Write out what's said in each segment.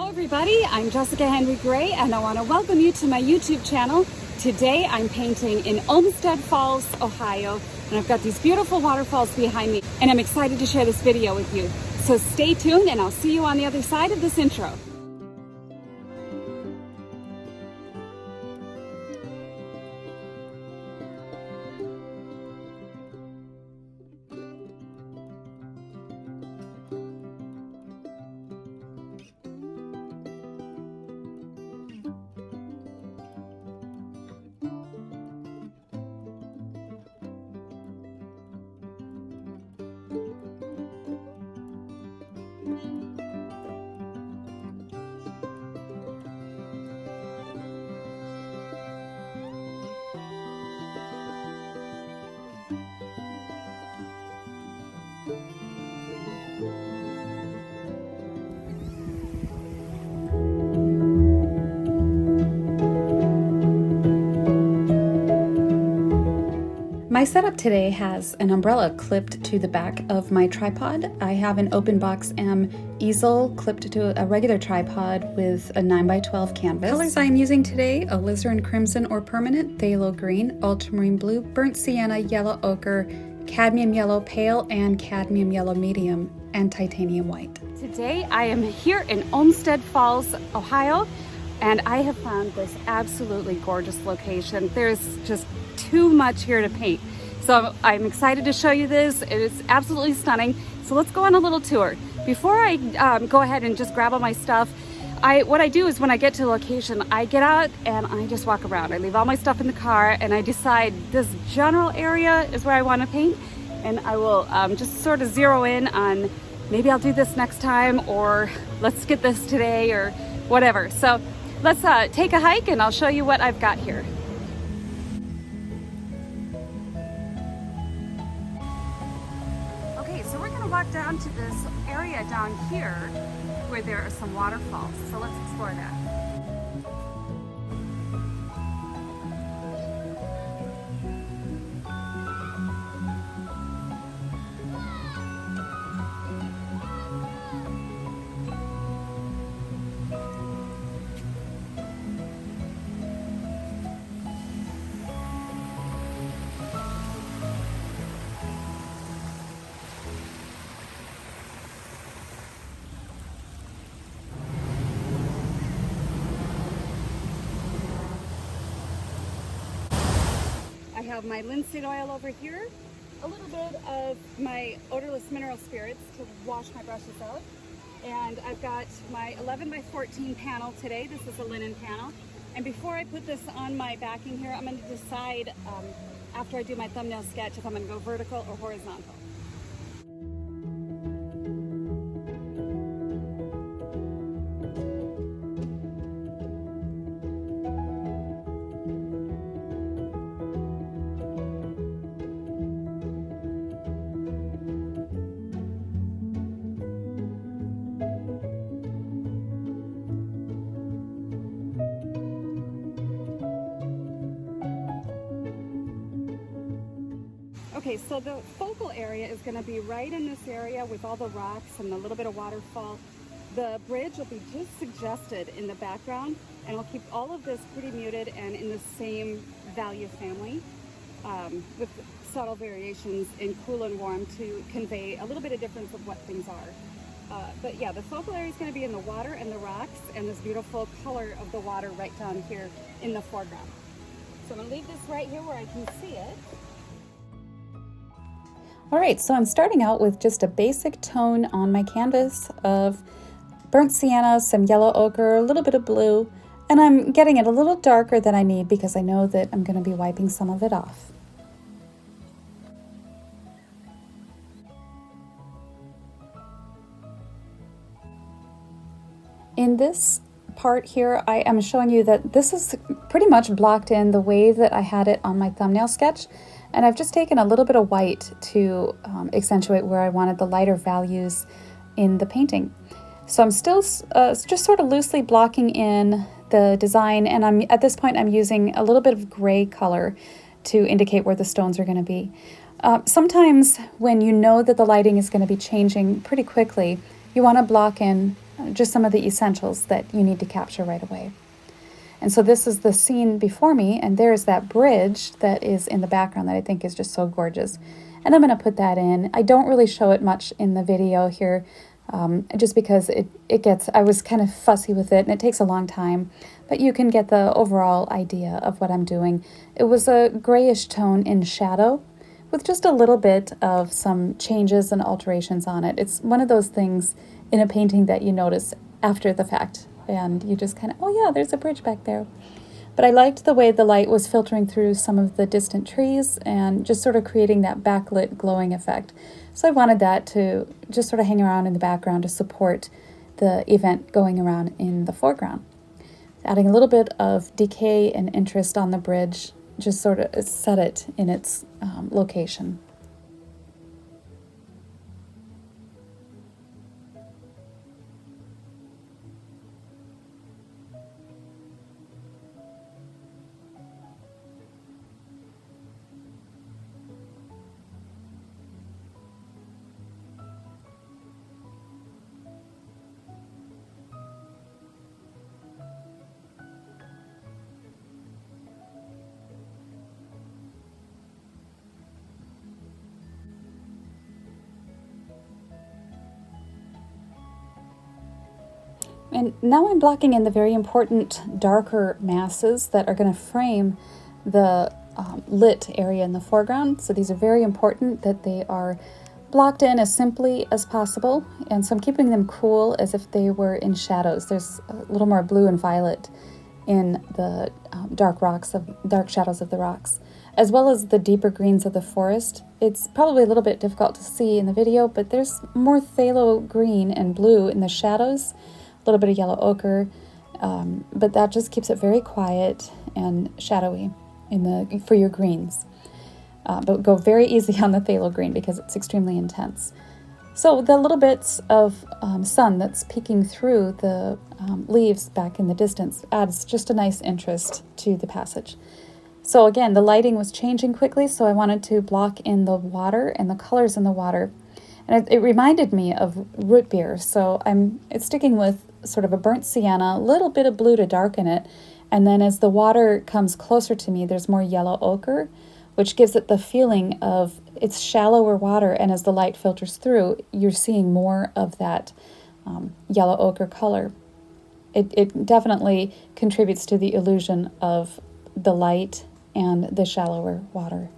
everybody, I'm Jessica Henry Gray and I want to welcome you to my YouTube channel. Today I'm painting in Olmsted Falls, Ohio, and I've got these beautiful waterfalls behind me and I'm excited to share this video with you. So stay tuned and I'll see you on the other side of this intro. My setup today has an umbrella clipped to the back of my tripod. I have an open box M easel clipped to a regular tripod with a 9x12 canvas. Colors I am using today: alizarin crimson or permanent, phthalo green, ultramarine blue, burnt sienna, yellow ochre, cadmium yellow pale, and cadmium yellow medium, and titanium white. Today I am here in Olmsted Falls, Ohio, and I have found this absolutely gorgeous location. There's just too much here to paint. So I'm excited to show you this. It is absolutely stunning. So let's go on a little tour. Before I go ahead and just grab all my stuff, what I do is when I get to the location, I get out and I just walk around. I leave all my stuff in the car and I decide this general area is where I want to paint. And I will just sort of zero in on maybe I'll do this next time, or let's get this today, or whatever. So let's take a hike and I'll show you what I've got here. Okay, so we're gonna walk down to this area down here where there are some waterfalls. So let's explore that. I have my linseed oil over here, a little bit of my odorless mineral spirits to wash my brushes out, and I've got my 11x14 panel today. This is a linen panel, and before I put this on my backing here, I'm going to decide after I do my thumbnail sketch if I'm going to go vertical or horizontal. Okay, so the focal area is going to be right in this area with all the rocks and a little bit of waterfall. The bridge will be just suggested in the background, and I'll keep all of this pretty muted and in the same value family with subtle variations in cool and warm to convey a little bit of difference of what things are. But yeah, the focal area is going to be in the water and the rocks and this beautiful color of the water right down here in the foreground. So I'm going to leave this right here where I can see it. All right, so I'm starting out with just a basic tone on my canvas of burnt sienna, some yellow ochre, a little bit of blue, and I'm getting it a little darker than I need because I know that I'm going to be wiping some of it off. In this part here, I am showing you that this is pretty much blocked in the way that I had it on my thumbnail sketch. And I've just taken a little bit of white to accentuate where I wanted the lighter values in the painting. So I'm still just sort of loosely blocking in the design, and at this point I'm using a little bit of gray color to indicate where the stones are going to be. Sometimes when you know that the lighting is going to be changing pretty quickly, you want to block in just some of the essentials that you need to capture right away. And so this is the scene before me, and there's that bridge that is in the background that I think is just so gorgeous. And I'm going to put that in. I don't really show it much in the video here, just because I was kind of fussy with it, and it takes a long time, but you can get the overall idea of what I'm doing. It was a grayish tone in shadow, with just a little bit of some changes and alterations on it. It's one of those things in a painting that you notice after the fact, and you just kind of, oh yeah, there's a bridge back there. But I liked the way the light was filtering through some of the distant trees and just sort of creating that backlit glowing effect. So I wanted that to just sort of hang around in the background to support the event going around in the foreground. Adding a little bit of decay and interest on the bridge, just sort of set it in its location. And now I'm blocking in the very important darker masses that are going to frame the lit area in the foreground. So these are very important that they are blocked in as simply as possible. And so I'm keeping them cool as if they were in shadows. There's a little more blue and violet in the dark shadows of the rocks, as well as the deeper greens of the forest. It's probably a little bit difficult to see in the video, but there's more phthalo green and blue in the shadows, a little bit of yellow ochre, but that just keeps it very quiet and shadowy for your greens. But go very easy on the phthalo green because it's extremely intense. So the little bits of sun that's peeking through the leaves back in the distance adds just a nice interest to the passage. So again, the lighting was changing quickly, so I wanted to block in the water and the colors in the water. And it reminded me of root beer, so it's sticking with sort of a burnt sienna, a little bit of blue to darken it, and then as the water comes closer to me, there's more yellow ochre, which gives it the feeling of it's shallower water, and as the light filters through, you're seeing more of that yellow ochre color. It definitely contributes to the illusion of the light and the shallower water.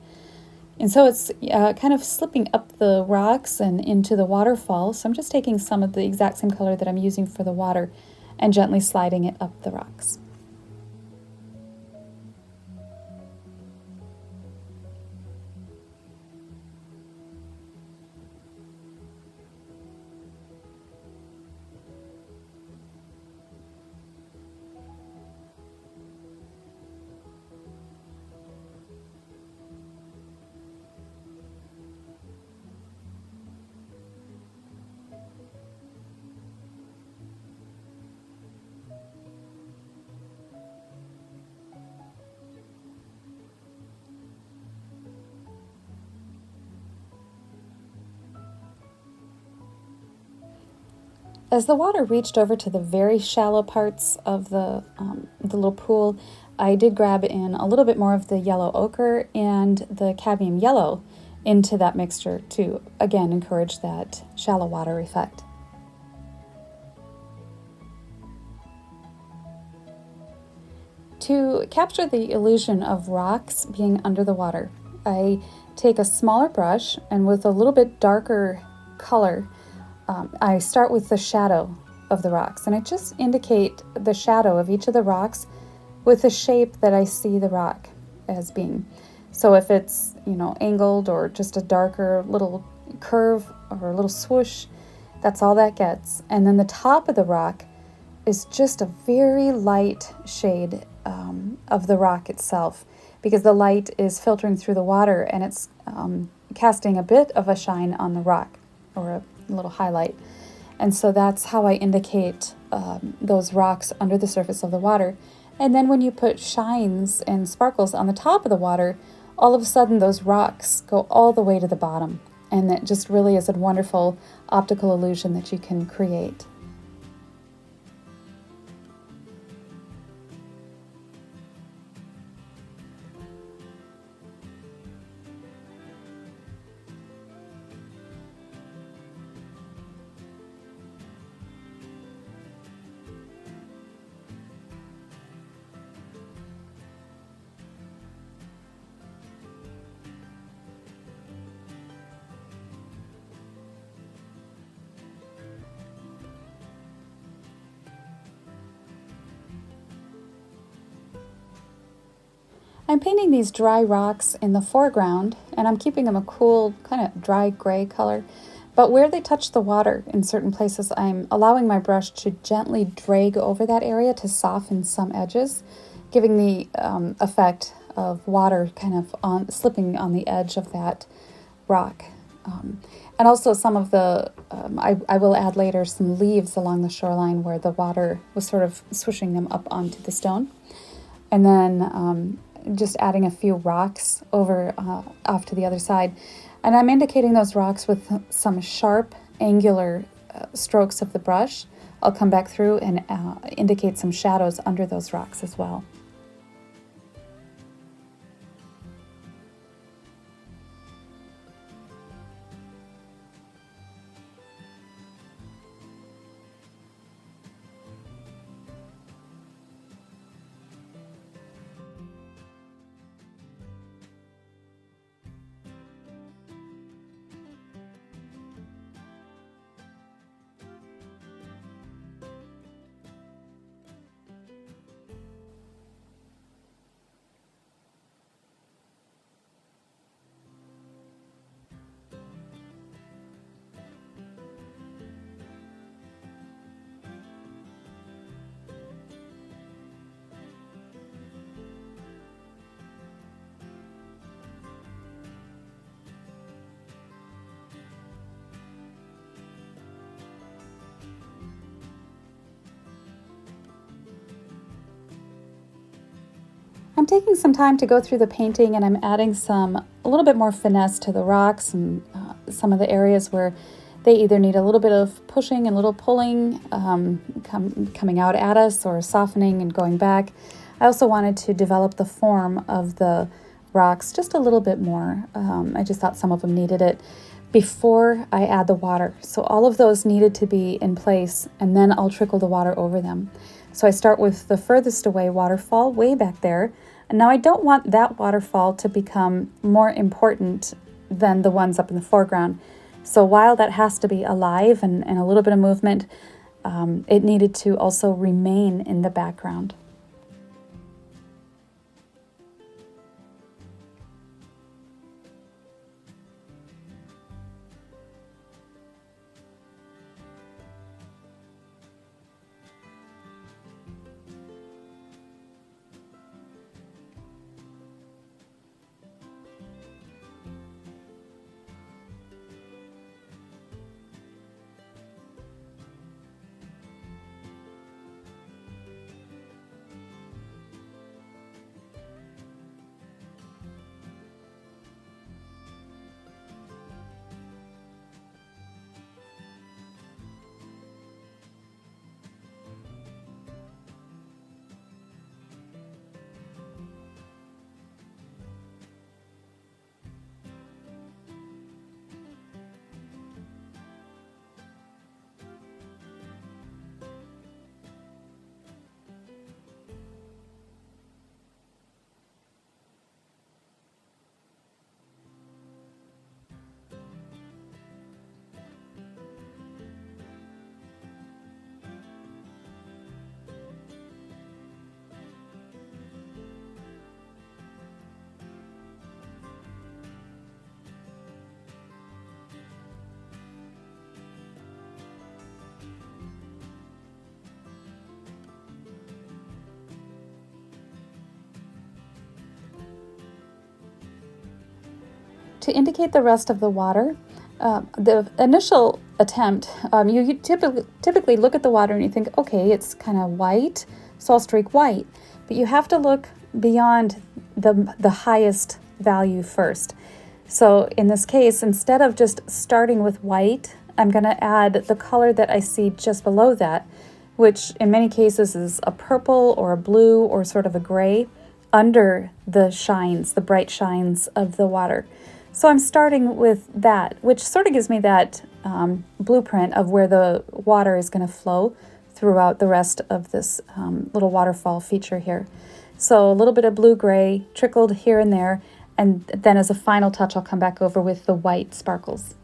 And so it's kind of slipping up the rocks and into the waterfall. So I'm just taking some of the exact same color that I'm using for the water and gently sliding it up the rocks. As the water reached over to the very shallow parts of the little pool, I did grab in a little bit more of the yellow ochre and the cadmium yellow into that mixture to, again, encourage that shallow water effect. To capture the illusion of rocks being under the water, I take a smaller brush and with a little bit darker color, I start with the shadow of the rocks, and I just indicate the shadow of each of the rocks with the shape that I see the rock as being. So if it's, angled or just a darker little curve or a little swoosh, that's all that gets. And then the top of the rock is just a very light shade of the rock itself, because the light is filtering through the water and it's casting a bit of a shine on the rock, or a little highlight. And so that's how I indicate those rocks under the surface of the water. And then when you put shines and sparkles on the top of the water, all of a sudden those rocks go all the way to the bottom. And it just really is a wonderful optical illusion that you can create. I'm painting these dry rocks in the foreground, and I'm keeping them a cool, kind of dry gray color. But where they touch the water in certain places, I'm allowing my brush to gently drag over that area to soften some edges, giving the effect of water kind of slipping on the edge of that rock. And also some of the, I will add later some leaves along the shoreline where the water was sort of swishing them up onto the stone. And then just adding a few rocks over off to the other side. And I'm indicating those rocks with some sharp, angular strokes of the brush. I'll come back through and indicate some shadows under those rocks as well. I'm taking some time to go through the painting, and I'm adding a little bit more finesse to the rocks and some of the areas where they either need a little bit of pushing and a little pulling, coming out at us, or softening and going back. I also wanted to develop the form of the rocks just a little bit more. I just thought some of them needed it before I add the water. So all of those needed to be in place, and then I'll trickle the water over them. So I start with the furthest away waterfall way back there. And now I don't want that waterfall to become more important than the ones up in the foreground. So while that has to be alive and a little bit of movement, it needed to also remain in the background. To indicate the rest of the water, the initial attempt, you typically look at the water and you think, okay, it's kind of white, so I'll streak white. But you have to look beyond the highest value first. So in this case, instead of just starting with white, I'm going to add the color that I see just below that, which in many cases is a purple or a blue or sort of a gray under the shines, the bright shines of the water. So I'm starting with that, which sort of gives me that blueprint of where the water is going to flow throughout the rest of this little waterfall feature here. So a little bit of blue-gray trickled here and there, and then as a final touch, I'll come back over with the white sparkles.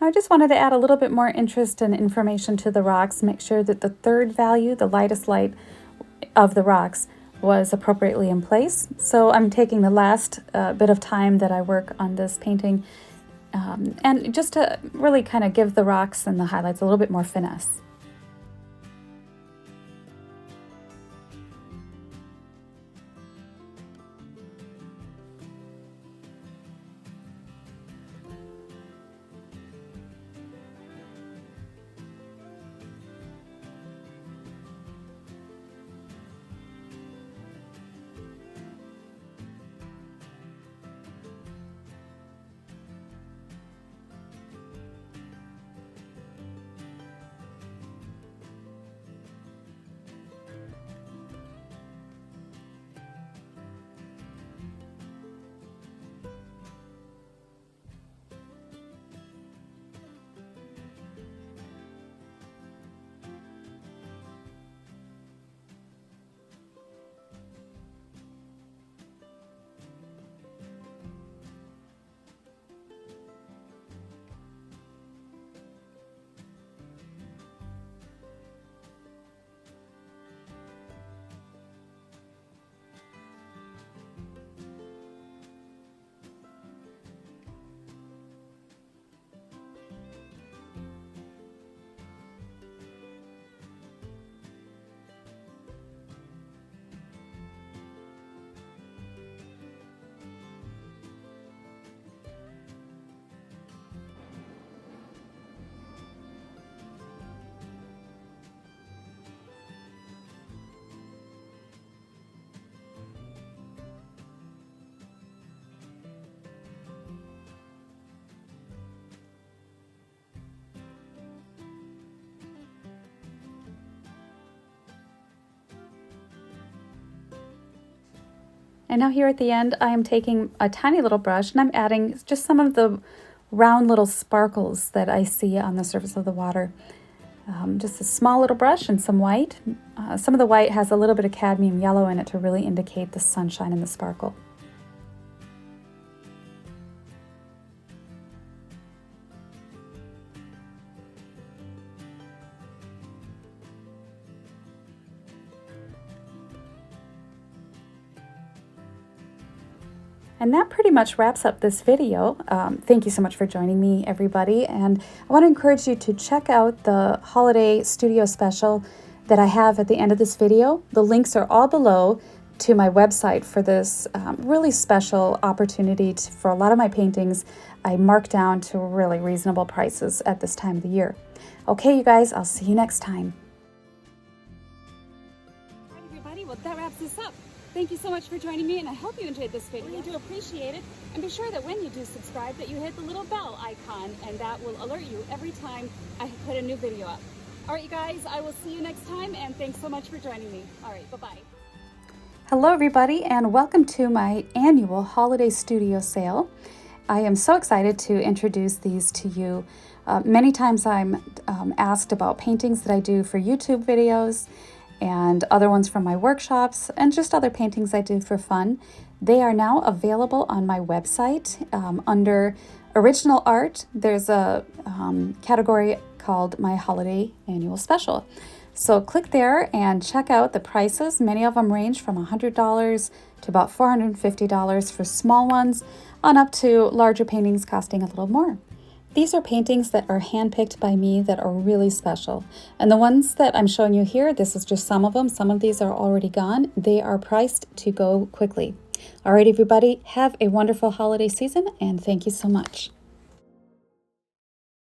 I just wanted to add a little bit more interest and information to the rocks, make sure that the third value, the lightest light of the rocks, was appropriately in place. So I'm taking the last bit of time that I work on this painting and just to really kind of give the rocks and the highlights a little bit more finesse. And now here at the end, I am taking a tiny little brush and I'm adding just some of the round little sparkles that I see on the surface of the water. Just a small little brush and some white. Some of the white has a little bit of cadmium yellow in it to really indicate the sunshine and the sparkle. And that pretty much wraps up this video. Thank you so much for joining me, everybody. And I want to encourage you to check out the holiday studio special that I have at the end of this video. The links are all below to my website for this really special opportunity for a lot of my paintings. I mark down to really reasonable prices at this time of the year. Okay, you guys, I'll see you next time. All right, everybody, well, that wraps this up. Thank you so much for joining me, and I hope you enjoyed this video. I really do appreciate it. And be sure that when you do subscribe that you hit the little bell icon, and that will alert you every time I put a new video up. All right, you guys, I will see you next time, and thanks so much for joining me. All right, bye-bye. Hello, everybody, and welcome to my annual holiday studio sale. I am so excited to introduce these to you. Many times I'm asked about paintings that I do for YouTube videos, and other ones from my workshops, and just other paintings I do for fun. They are now available on my website under original art. There's a category called my holiday annual special. So click there and check out the prices. Many of them range from $100 to about $450 for small ones, on up to larger paintings costing a little more. These are paintings that are handpicked by me that are really special. And the ones that I'm showing you here, this is just some of them. Some of these are already gone. They are priced to go quickly. All right, everybody, have a wonderful holiday season, and thank you so much.